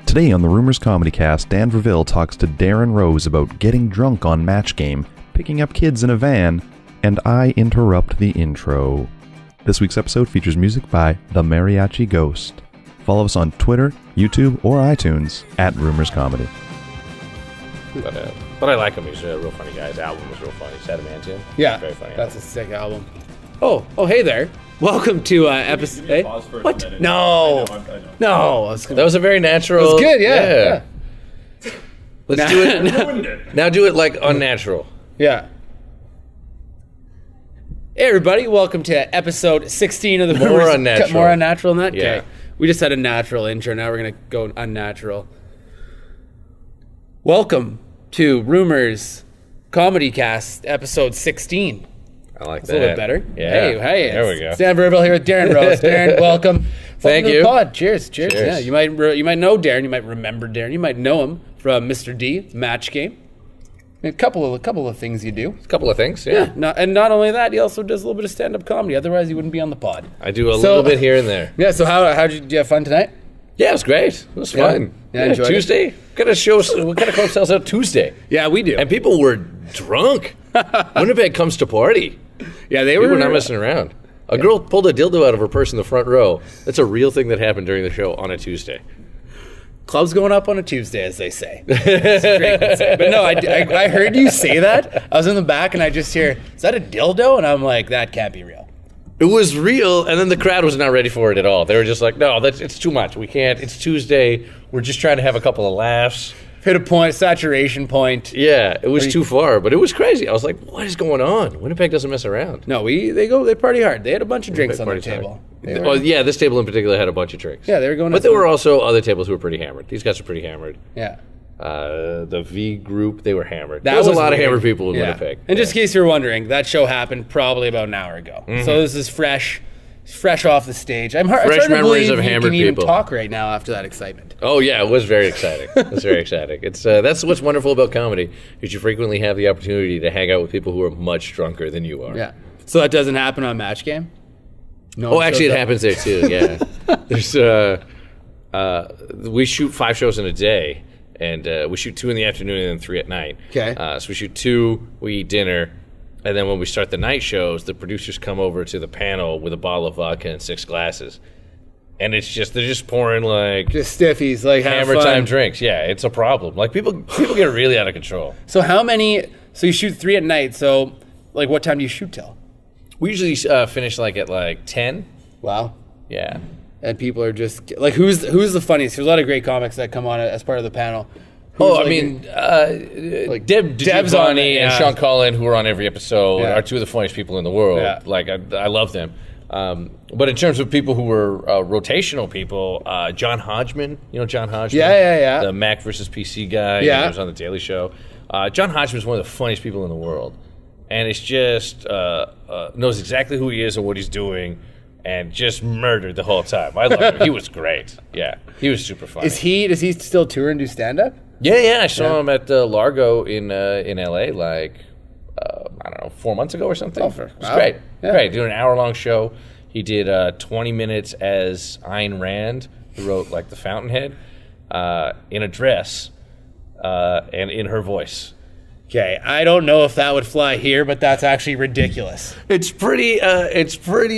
Today on the Rumors Comedy Cast, Dan Verville talks to Darrin Rose about getting drunk on Match Game, picking up kids in a van, and I interrupt the intro. This week's episode features music by the Mariachi Ghost. Follow us on Twitter, YouTube, or iTunes at Rumors Comedy. But I like him. He's a real funny guy. His album was real funny. Sadamantium. Yeah, very funny. that's a sick album. Oh, hey there. Welcome to episode. Hey? What? No, I know. no. That was a very natural. It was good. Yeah. Let's do it. Now do it like unnatural. Yeah. Hey everybody, welcome to episode 16 of the More Rumors. unnatural. More unnatural than that? Yeah. Okay. We just had a natural intro. Now we're going to go unnatural. Welcome to Rumors Comedy Cast, episode 16. I like It's that. a little bit better. Yeah. Hey. There we go. Stan Verville here with Darrin Rose. Darrin, welcome. Thank to you. the pod. Cheers. Cheers. Yeah, you might know Darrin. You might remember Darrin. You might know him from Mr. D, Match Game. A couple of things you do. A couple of things. Yeah. Not only that, he also does a little bit of stand-up comedy. Otherwise, he wouldn't be on the pod. I do a little bit here and there. Yeah. So did you have fun tonight? Yeah, it was great. It was fun. Yeah, enjoyed it. Tuesday. What kind of club sells out Tuesday? Yeah, we do. And people were drunk. Winnipeg comes to party. Yeah, they People were were not messing around. A girl pulled a dildo out of her purse in the front row. That's a real thing that happened during the show on a Tuesday. Club's going up on a Tuesday, as they say. It's a great concept. But no, I heard you say that. I was in the back and I just hear, is that a dildo? And I'm like, that can't be real. It was real, and then the crowd was not ready for it at all. They were just like, no, it's too much. We can't. It's Tuesday. We're just trying to have a couple of laughs. Hit a point, saturation point. Yeah, it was too far, but it was crazy. I was like, what is going on? Winnipeg doesn't mess around. No, they party hard. They had a bunch of drinks on their Party's hard. table. Well, yeah, this table in particular had a bunch of drinks. Yeah, they were going. But there were also other tables who were pretty hammered. These guys are pretty hammered. Yeah. The V group, they were hammered. That There was a lot of weird. hammered people in Winnipeg. And just in case you were wondering, that show happened probably about an hour ago. So this is fresh off the stage. It's hard to memories believe of you hammered can even people. talk right now after that excitement. Oh yeah, it was very exciting. It was very exciting. It's that's what's wonderful about comedy is you frequently have the opportunity to hang out with people who are much drunker than you are. Yeah. So that doesn't happen on Match Game? No. Oh, actually, it happens there too. Yeah. There's we shoot 5 shows in a day, and we shoot 2 in the afternoon and then 3 at night. Okay. So we shoot 2, we eat dinner, and then when we start the night shows, the producers come over to the panel with a bottle of vodka and 6 glasses. And they're just pouring like Just stiffies, like have hammer fun. time drinks. Yeah, it's a problem. Like people get really out of control. So so you shoot 3 at night, so like what time do you shoot till? We usually finish like at 10. Wow. Yeah. And people are just like, who's the funniest? There's a lot of great comics that come on as part of the panel. Who's like Deb Deb's on it, and yeah. Sean Cullen, who are on every episode, Yeah. are 2 of the funniest people in the world. Yeah. Like I love them. But in terms of people who were rotational people, John Hodgman, you know John Hodgman? Yeah. The Mac versus PC guy. Yeah. He was on The Daily Show. John Hodgman is one of the funniest people in the world. And it's just knows exactly who he is and what he's doing, and just murdered the whole time. I love him. He was great. Yeah, he was super funny. does he still tour and do stand up? Yeah. I saw him at Largo in LA like I don't know 4 months ago or something. It was great. Yeah. Great. Doing an hour-long show. He did 20 minutes as Ayn Rand, who wrote like The Fountainhead, in a dress and in her voice. Okay, I don't know if that would fly here, but that's actually ridiculous. It's pretty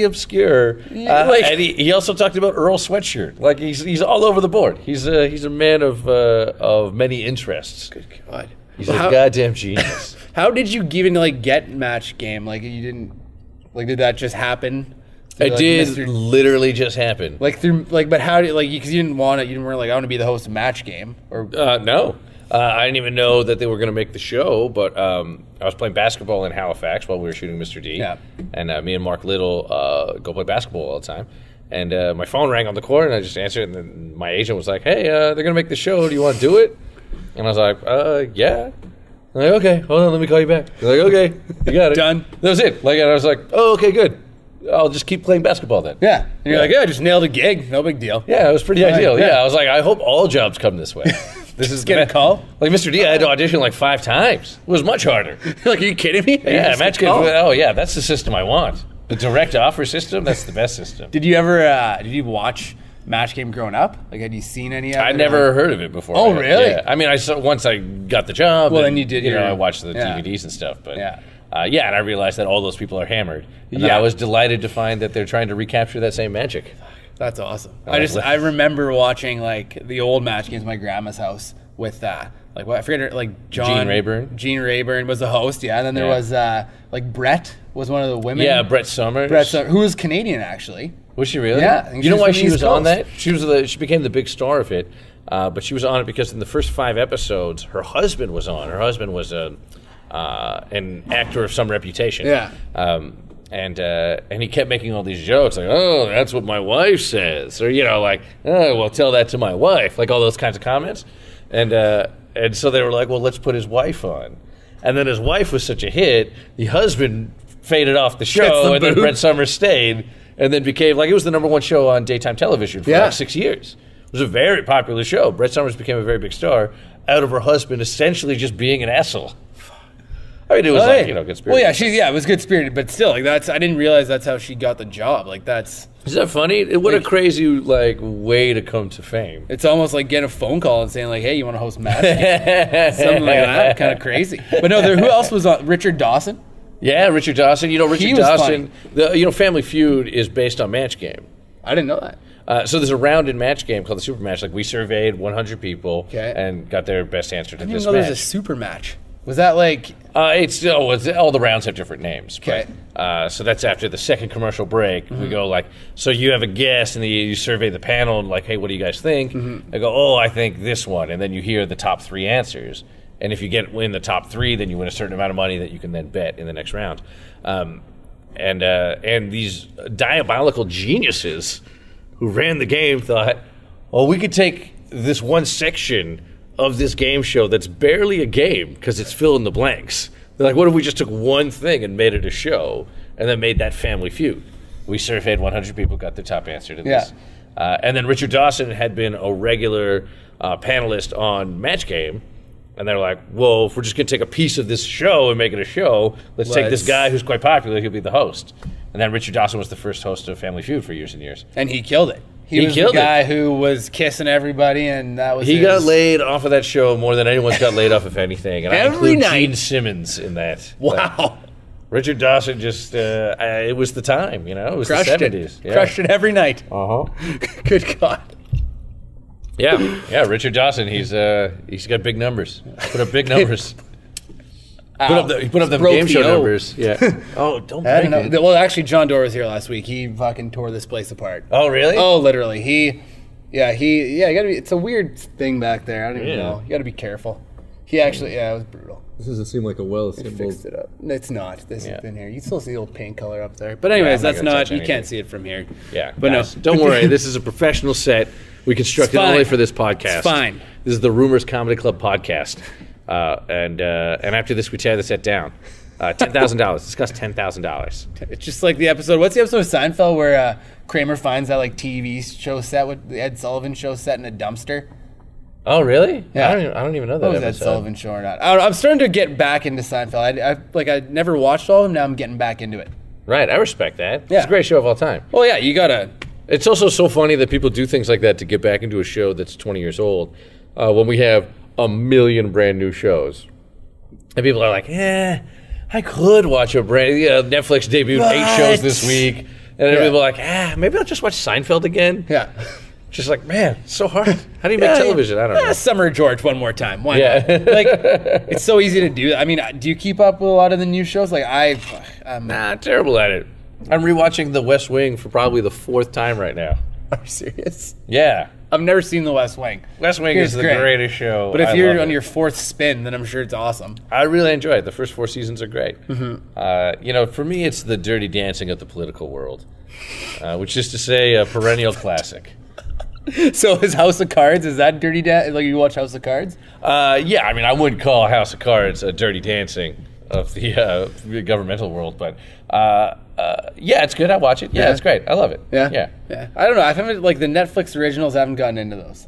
obscure. And he also talked about Earl Sweatshirt. Like he's all over the board. He's a man of many interests. Good God. He's a goddamn genius. How did you even get Match Game? Like you didn't did that just happen? It did literally just happen. But how did because you didn't want it? You weren't I want to be the host of Match Game or no. I didn't even know that they were going to make the show, but I was playing basketball in Halifax while we were shooting Mr. D. Yeah. And me and Mark Little go play basketball all the time. And my phone rang on the cord, and I just answered, and then my agent was like, hey, they're going to make the show. Do you want to do it? And I was like, yeah. I'm like, okay, hold on, let me call you back. They're like, okay, you got it. Done. That was it. And I was like, oh, okay, good. I'll just keep playing basketball then. Yeah. And you're like, yeah, I just nailed a gig. No big deal. Yeah, it was pretty ideal. yeah. Yeah, I was like, I hope all jobs come this way. This is Get a call? Like Mr. D, I had to audition like 5 times. It was much harder. Are you kidding me? Yeah, Match Game. Oh yeah, that's the system I want. The direct offer system. That's the best system. Did you ever? Did you watch Match Game growing up? Like, had you seen any of it? I'd never heard of it before. Oh, really? Yeah. I mean, I saw once I got the job. Well, then you did. I watched the DVDs and stuff. But yeah, and I realized that all those people are hammered. And then I was delighted to find that they're trying to recapture that same magic. That's awesome. I remember watching like the old Match Games at my grandma's house with like what I forget her, like Gene Rayburn. Gene Rayburn was the host. Yeah, and then there was like Brett was one of the women. Yeah, Brett Summers. Who was Canadian actually. Was she really? Yeah. I think you know why she was East on Coast. that? She became the big star of it, but she was on it because in the first 5 episodes, her husband was on. Her husband was an actor of some reputation. Yeah. And he kept making all these jokes like, "Oh, that's what my wife says," or like, "Oh, well, tell that to my wife," like all those kinds of comments. And so they were like, "Well, let's put his wife on." And then his wife was such a hit, the husband faded off the show, and then Brett Summers stayed, and then became like it was the #1 show on daytime television for like 6 years. It was a very popular show. Brett Summers became a very big star out of her husband essentially just being an asshole. I mean, it was good spirited. Well, yeah, it was good spirited, but still, like I didn't realize that's how she got the job. Like that's. Isn't that funny? What a crazy way to come to fame. It's almost like getting a phone call and saying like, "Hey, you want to host Match Game?" Something like that. Kind of crazy. But no, who else was on? Richard Dawson. Yeah, Richard Dawson. Richard Dawson. Family Feud is based on Match Game. I didn't know that. So there's a round in Match Game called the Super Match. Like we surveyed 100 people and got their best answer to this match. I didn't know there was a Super Match. Was that like? It's all the rounds have different names. Okay. So that's after the second commercial break. We go like, so you have a guest, and you survey the panel, and like, hey, what do you guys think? They go, oh, I think this one, and then you hear the top 3 answers. And if you win the top 3, then you win a certain amount of money that you can then bet in the next round. And these diabolical geniuses who ran the game thought, oh, we could take this one section of this game show that's barely a game because it's fill in the blanks. They're like, what if we just took one thing and made it a show and then made that Family Feud? We surveyed 100 people, got the top answer to this. And then Richard Dawson had been a regular panelist on Match Game. And they're like, well, if we're just going to take a piece of this show and make it a show, let's take this guy who's quite popular, he'll be the host. And then Richard Dawson was the first host of Family Feud for years and years. And he killed it. He was the guy who was kissing everybody, and that was He got laid off of that show more than anyone's got laid off of anything. And Every night. Gene Simmons in that. Wow. Richard Dawson just, it was the time, It was the 70s. Yeah. Crushed it every night. Uh-huh. Good God. Yeah, Richard Dawson, he's got big numbers. Put up big numbers. He put up the game show numbers. Yeah. Oh, don't break it. Well, actually, John Doerr was here last week. He fucking tore this place apart. Oh, really? Oh, literally. You gotta be. It's a weird thing back there. I don't even know. You gotta be careful. He actually, it was brutal. This doesn't seem like a well-assembled. Fixed it up. It's not. This has been here. You still see the old paint color up there. But anyways, that's not. You can't see it from here. Yeah. But guys, don't worry. This is a professional set. We constructed only for this podcast. It's fine. This is the Rumors Comedy Club podcast. And after this, we tear the set down. $10,000. This costs $10,000. It's just like the episode. What's the episode of Seinfeld where Kramer finds that like TV show set with the Ed Sullivan show set in a dumpster? Oh, really? Yeah. I don't even know that was episode. Ed Sullivan show or not? I'm starting to get back into Seinfeld. I never watched all of them. Now I'm getting back into it. Right. I respect that. Yeah. It's a great show of all time. Well, yeah, you gotta. It's also so funny that people do things like that to get back into a show that's 20 years old when we have a million brand new shows. And people are like, I could watch a brand Netflix debuted 8 shows this week. And people are like, maybe I'll just watch Seinfeld again. Yeah. Just like, man, it's so hard. How do you make television? I don't know. Summer George one more time. Why not? Like, it's so easy to do. I mean, do you keep up with a lot of the new shows? Like, I'm terrible at it. I'm rewatching The West Wing for probably the 4th time right now. Are you serious? Yeah. I've never seen The West Wing. West Wing is the greatest show. But if you're on your 4th spin, then I'm sure it's awesome. I really enjoy it. The first 4 seasons are great. For me, it's the Dirty Dancing of the political world, which is to say a perennial classic. So is House of Cards, is that Dirty Dancing? Like you watch House of Cards? Yeah, I mean, I wouldn't call House of Cards a Dirty Dancing of the governmental world, but it's good. I watch it. Yeah, it's great. I love it. Yeah. I don't know. I haven't the Netflix originals. I haven't gotten into those.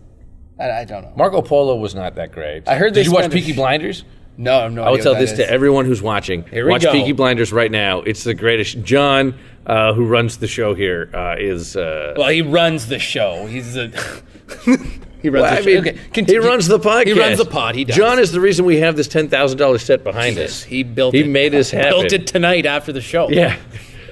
I don't know. Marco Polo was not that great. I heard. Did you watch Peaky Blinders? No, I'm I will tell this to everyone who's watching. Here we Watch go. Peaky Blinders right now. It's the greatest. John, who runs the show here, is... Well, he runs the show. He's a... He runs Well, the I show. mean, Okay, he runs the podcast. He runs the pod. He does. John is the reason we have this $10,000 set behind us. He built He it. made this happen. Built it tonight after the show. Yeah.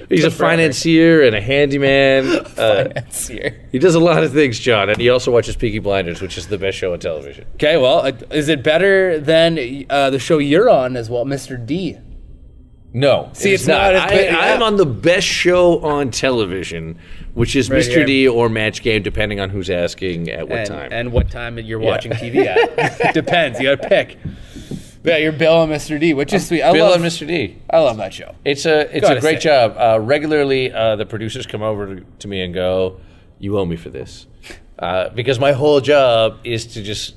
He's a Took forever. financier and a handyman. Financier. He does a lot of things, John, and he also watches Peaky Blinders, which is the best show on television. Okay, well, is it better than the show you're on as well, Mr. D? No, See, it's not as good, I'm on the best show on television, which is Right Mr. here. D or Match Game, depending on who's asking at what and, time. And what time you're watching TV at. Depends. You got to pick. Yeah, you're Bill and Mr. D, which is sweet. Bill and Mr. D. I love that show. It's a Gotta great say. job. Regularly, the producers come over to me and go, "You owe me for this," because my whole job is to just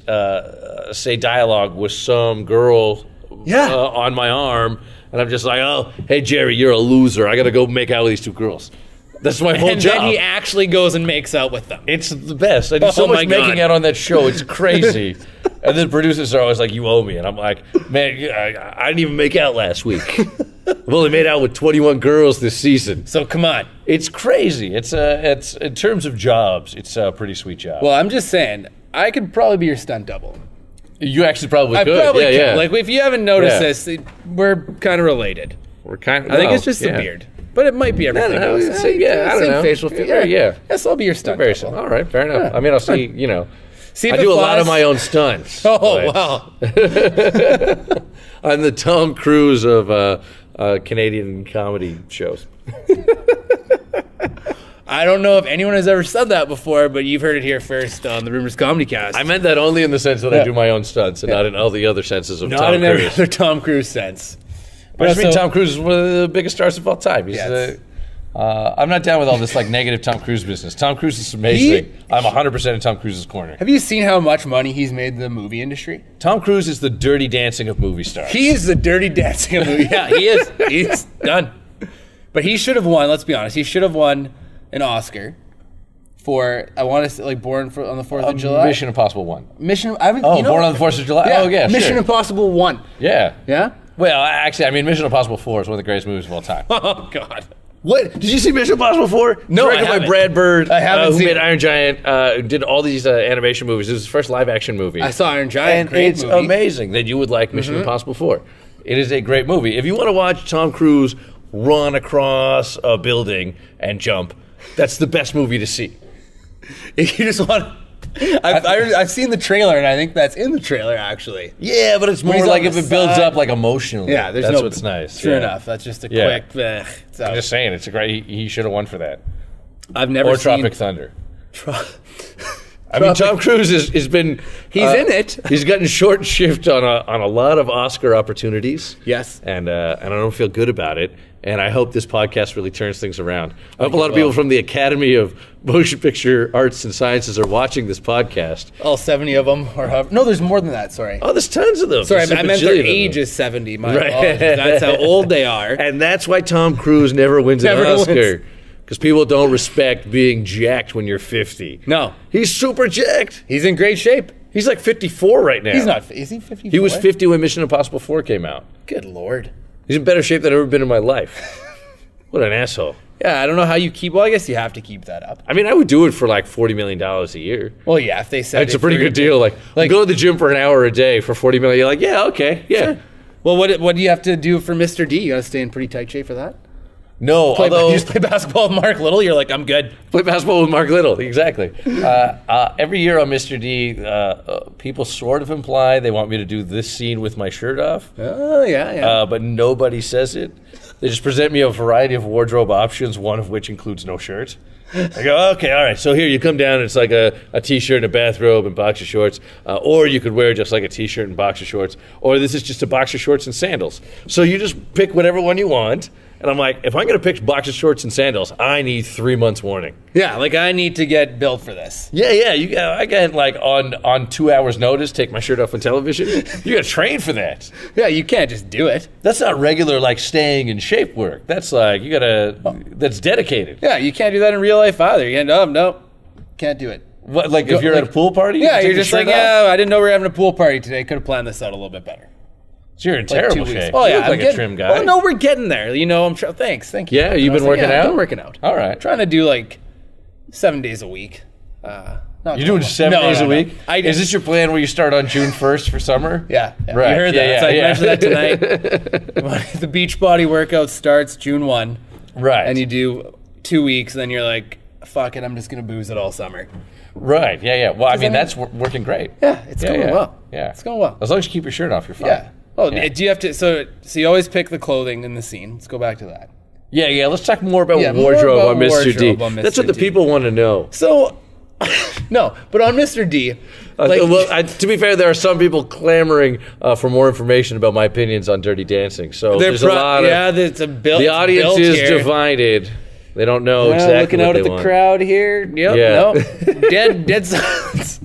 say dialogue with some girl on my arm, and I'm just like, "Oh, hey Jerry, you're a loser. I got to go make out with these two girls." That's my whole And job. then he actually goes and makes out with them. It's the best. I do so Oh my much making God. out on that show. It's crazy. And then producers are always like, "You owe me," and I'm like, "Man, I didn't even make out last week. I've only made out with 21 girls this season." So come on. It's crazy. It's in terms of jobs, it's a pretty sweet job. Well, I'm just saying, I could probably be your stunt double. You actually probably I could. probably yeah, could. yeah. Like, if you haven't noticed Yeah. this, we're kind of related. We're kind of. I think it's just the beard. But it might be everything no, else. it's- yeah, I don't Same know. facial Yeah, feature. yeah. Yes, I'll be your stunt Very double. simple. All right, fair enough. I mean, I'll see. See if I it do a lot of flies. my own stunts. Oh, but wow. I'm the Tom Cruise of Canadian comedy shows. I don't know if anyone has ever said that before, but you've heard it here first on the Rumors Comedy Cast. I meant that only in the sense that I do my own stunts, and not in all the other senses of not Tom in every Cruise. other Tom Cruise sense. I just mean so- Tom Cruise is one of the biggest stars of all time. He's Yes. I'm not down with all this like negative Tom Cruise business. Tom Cruise is amazing. I'm 100% in Tom Cruise's corner. Have you seen how much money he's made in the movie industry? Tom Cruise is the dirty dancing of movie stars. He is the dirty dancing of movie. Yeah, he is. He's done. But he should have won, let's be honest. He should have won an Oscar for, I want to say, like, Born on the 4th of July. Mission Impossible 1. I haven't, Oh, Born on the 4th of July? Yeah, Oh, yeah, Mission sure. Impossible 1. Yeah. Yeah? Well, actually, I mean, Mission Impossible 4 is one of the greatest movies of all time. Oh, God. What? Did you see Mission Impossible 4? No, I Directed by haven't. Brad Bird, I haven't who seen made it. Iron Giant, did all these animation movies. It was his first live-action movie. I saw Iron Giant. And Great it's movie. amazing that you would like Mission Impossible 4. It is a great movie. If you want to watch Tom Cruise run across a building and jump, that's the best movie to see. If you just want... I've seen the trailer, and I think that's in the trailer, actually. Yeah, but it's more he's like on if the it builds side. up like emotionally. Yeah, there's that's no... what's nice. True yeah. enough. That's just a Yeah. quick... it's out. I'm just saying, it's a great. He should have won for that. I've never Or seen... Tropic Thunder. I mean, Tom Cruise has been. He's in it. He's gotten short shift on a lot of Oscar opportunities. Yes. And I don't feel good about it. And I hope this podcast really turns things around. I hope a lot of people from the Academy of Motion Picture Arts and Sciences are watching this podcast. All 70 of them, or however... No, there's more than that, sorry. Oh, there's tons of them. Sorry, There's I a meant their bajillion of them. age is 70. My Right. apologies. That's how old they are. And that's why Tom Cruise never wins an Never Oscar. wins. Because people don't respect being jacked when you're 50. No. He's super jacked. He's in great shape. He's like 54 right now. He's not... Is he 54? He was 50 when Mission Impossible 4 came out. Good Lord. He's in better shape than I've ever been in my life. What an asshole. Yeah, I don't know how you keep... Well, I guess you have to keep that up. I mean, I would do it for like $40 million a year. Well, yeah, if they said... That's a pretty good deal. Like go to the gym for an hour a day for $40 million. You're like, yeah, okay, yeah. Sure. Well, what do you have to do for Mr. D? You got to stay in pretty tight shape for that? No, You although just play basketball with Mark Little, you're like, I'm good. play basketball with Mark Little, exactly. Every year on Mr. D, people sort of imply they want me to do this scene with my shirt off. Oh, yeah. But nobody says it. They just present me a variety of wardrobe options, one of which includes no shirt. I go, okay, all right, so here you come down, it's like a T-shirt and a bathrobe and boxer shorts, or you could wear just like a T-shirt and boxer shorts, or this is just a boxer shorts and sandals. So you just pick whatever one you want, and I'm like, if I'm going to pick boxer shorts and sandals, I need 3 months warning. Yeah, like I need to get built for this. Yeah, I got like on 2 hours notice, take my shirt off on television. You got to train for that. Yeah, you can't just do it. That's not regular like staying in shape work. That's like that's dedicated. Yeah, you can't do that in real life either. You no, can't do it. What, like if you're at a pool party? Yeah, you you're take just your like, shirt off? yeah, I didn't know we were having a pool party today. Could have planned this out a little bit better. So you're in like terrible 2 weeks. shape. Oh You yeah, look like a trim guy. Oh no, we're getting there. You know, thanks, thank you. Yeah, you've been working out? I've been working out. All right. Trying to do like 7 days a week. You're doing 7 days a week? Is this your plan where you start on June 1st for summer? Yeah. Right. You heard that. Yeah, So I yeah. mentioned that tonight. The Beachbody workout starts June 1. Right. And you do 2 weeks, and then you're like, fuck it, I'm just going to booze it all summer. Right. Yeah. Well, I mean, that's working great. Yeah, it's going well. Yeah. It's going well. As long as you keep your shirt off, you're fine. Yeah. Oh, Yeah. do you have to? So you always pick the clothing in the scene. Let's go back to that. Yeah. Let's talk more about Yeah, more wardrobe about on Mr. D. wardrobe on That's what Mr. the D. people want to know. So, no, but on Mr. D, like, To be fair, there are some people clamoring for more information about my opinions on Dirty Dancing. So there's a lot of it's a build. the audience is divided. They don't know exactly looking what out they at the want. crowd here. Yep. Yeah. No. dead silence.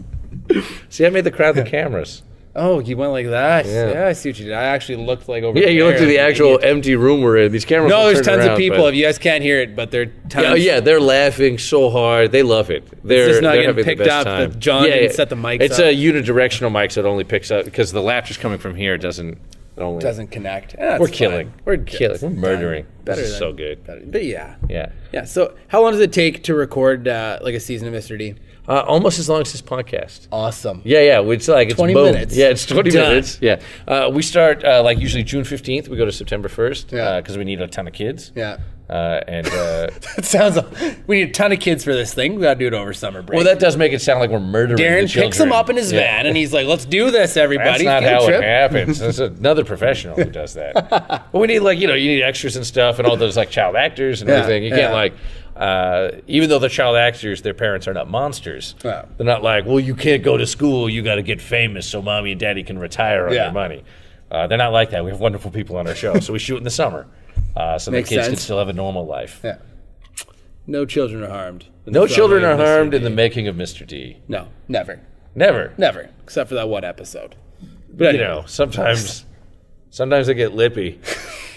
See, I made the crowd the cameras. Oh, you went like that. Yeah. Yeah, I see what you did. I actually looked like over. Yeah, you looked there, at the like an actual idiot. empty room we're in. These cameras. No, will there's turn tons around, of people. but- If you guys can't hear it, but there are tons. Yeah, they're laughing so hard. They love it. It's just not they're getting having the picked best up. time. That John didn't set the mics It's up. a unidirectional mic, so it only picks up because the laughter's coming from here. It doesn't. It only Doesn't connect. Yeah, We're that's killing. fine. We're killing. We're murdering. Better This is than- so good. But yeah. Yeah. So, how long does it take to record like a season of Mr. D? Almost as long as this podcast. Awesome. Yeah. It's like it's 20 boom. minutes. Yeah, it's 20 Done. minutes. Yeah. We start like usually June 15th. We go to September 1st Yeah. because we need a ton of kids. Yeah. And It sounds like we need a ton of kids for this thing. We got to do it over summer break. well, that does make it sound like we're murdering the Darren children. picks him up in his van and he's like, "Let's do this, everybody." That's not Field how trip. it happens. There's another professional who does that. But we need you need extras and stuff and all those like child actors and Yeah, everything. You can't even though they're child actors, their parents are not monsters. Yeah. They're not like, well, you can't go to school. You got to get famous so mommy and daddy can retire on Yeah. their money. They're not like that. We have wonderful people on our show. So we shoot in the summer. So the Makes kids can sense. still have a normal life. Yeah. No children are harmed. No children are harmed in the the making of Mr. D. No, never. Never. Never. Except for that one episode. But You anyway. know, sometimes they get lippy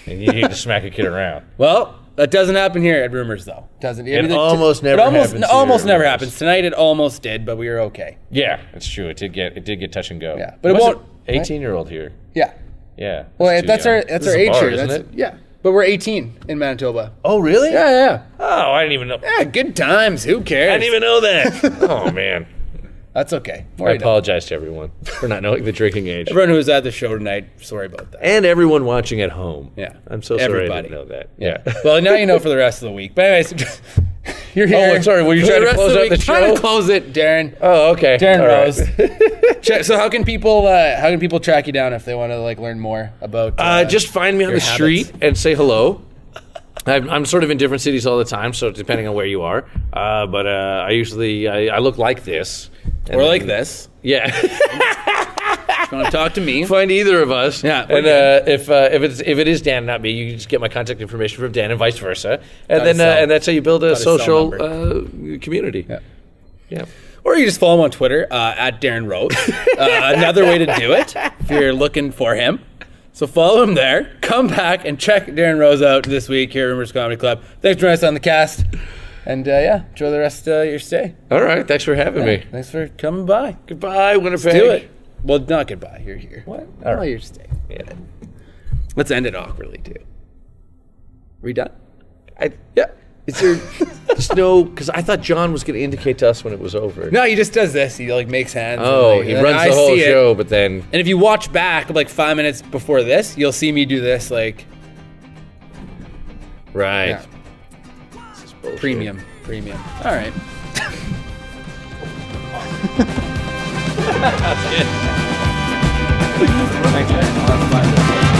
and you need to smack a kid around. Well, that doesn't happen here at Rumors, though. Doesn't It almost never happens here almost at never Rumors. happens. Tonight it almost did, but we were okay. Yeah, it's true. It did get touch and go. Yeah, but it Was won't- 18-year-old here. Yeah. Yeah. Well, too that's young. our This is a age bar, here. isn't That's, it? yeah. But we're 18 in Manitoba. Oh, really? Yeah. Oh, I didn't even know. Yeah, good times. Who cares? I didn't even know that. Oh man. That's okay. I apologize to everyone for not knowing the drinking age. Everyone who was at the show tonight, sorry about that. And everyone watching at home. Yeah. I'm so sorry I Everybody. didn't know that. Yeah. Well, now you know for the rest of the week. But anyways, you're here. Oh, sorry. Were you for trying to rest close of out the Trying show? to close it, Darren. Oh, okay. Darren All right. Rose. So how can people track you down if they want to learn more about? Just find me on your the street habits. and say hello. I'm sort of in different cities all the time, so depending on where you are. But I usually I look like this. Or like this. Yeah. If you want to talk to me? Find either of us. Yeah, And we're if it is Dan, not me, you can just get my contact information from Dan and vice versa. And Got his then cell. and that's how you build a Got his cell social number. community. Yeah. Yeah. Or you just follow him on Twitter at Darren Rose. Another way to do it if you're looking for him. So follow him there. Come back and check Darren Rose out this week here at Rumors Comedy Club. Thanks for joining us on the cast. And enjoy the rest of your stay. All right. Thanks for having me. Thanks for coming by. Goodbye, Winnipeg. Do it. Well, not goodbye. You're here. What? All right. You're staying. Yeah. Let's end it awkwardly, too. We done? Yeah. Is there just no? Because I thought John was going to indicate to us when it was over. No, he just does this. He makes hands. Oh, and, he and runs I the whole see it. show, but then And if you watch back 5 minutes before this, you'll see me do this right. Yeah. This is bullshit. Premium. All right. Thanks, man.